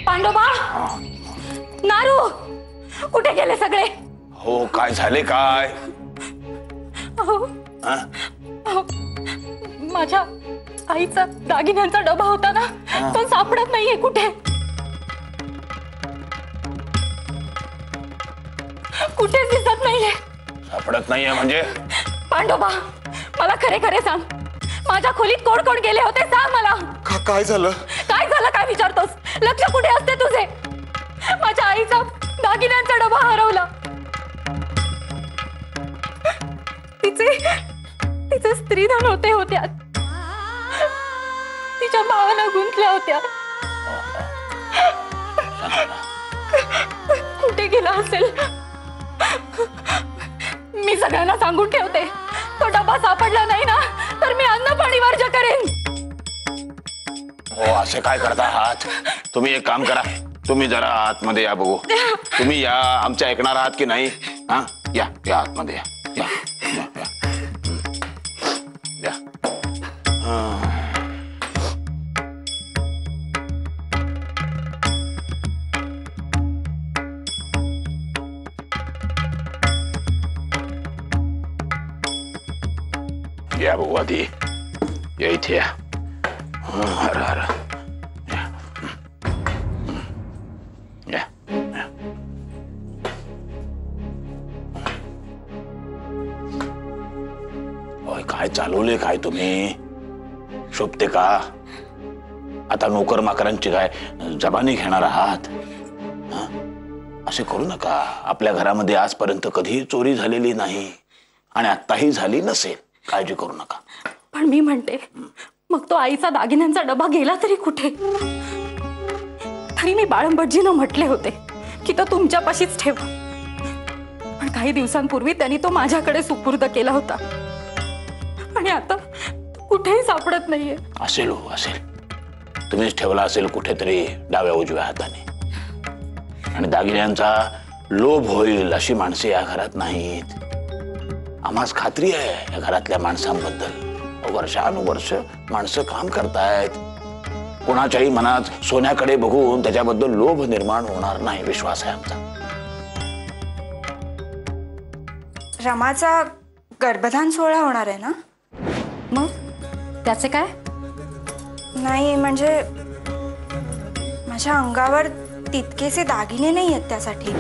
पांडोबा, नारू, कुठे गेले सगळे? हो, काय झाले काय? माझ्या आईचा दागिन्यांचा डबा होता ना, तो सापडत नाहीये कुठे. कुठेच दिसत नाहीये. सापडत नाहीये म्हणजे? पांडोबा, मला खरे खरे सांग, माझ्या खोलीत कोण कोण गेले होते सांग मला. काय झालं? काय झालं काय विचारतोस? लक्ष कुठे असते तुझे? माझ्या आईचा दागिन्यांचा डबा हरवला. तिचे स्त्रीधन होते होत्या, तिच्या भावाला गुंतल्या होत्या. कुठे गेला असेल? मी सगळ्यांना सांगून ठेवते, तो डबा सापडला नाही ना तर मी अन्न पाणी वर्ज करेन. हो, असे काय करता आहात? तुम्ही एक काम करा, तुम्ही जरा आतमध्ये या बघू. तुम्ही या, आमच्या ऐकणार आहात की नाही? हा, या या आतमध्ये या. या या या. या. या बघू आधी, या इथे या. हर हर या. काय चालवले काय तुम्ही? शोभते का? आता नोकर माकरांची काय जबानी घेणार आहात? असे करू नका. आपल्या घरामध्ये आजपर्यंत कधी चोरी झालेली नाही आणि आत्ताही झाली नसेल. काळजी करू नका. पण मी म्हणते, मग तो आईचा दागिन्यांचा डबा गेला तरी कुठे? तरी मी बाळंबटजीनं म्हटले होते की तो तुमच्यापाशीच ठेवा, पण काही दिवसांपूर्वी त्यांनी तो माझ्याकडे सुपूर्द केला होता आणि आता कुठेही सापडत नाहीये. असेल हो, असेल. तुम्हीच ठेवला असेल कुठेतरी डाव्या उजव्या हाताने. आणि दागिन्यांचा लोभ होईल अशी माणसे या घरात नाहीत. आम्हास खात्री आहे या घरातल्या माणसांबद्दल. वर्षानुवर्ष माणसं काम करतायत. कोणाच्याही मनात सोन्याकडे बघून त्याच्याबद्दल लोभ निर्माण होणार नाही, विश्वास आहे आमचा. रमाचा गर्भधान सोहळा होणार आहे ना? मग त्याचे काय? नाही म्हणजे माझ्या अंगावर तितकेसे दागिने नाही आहेत त्यासाठी.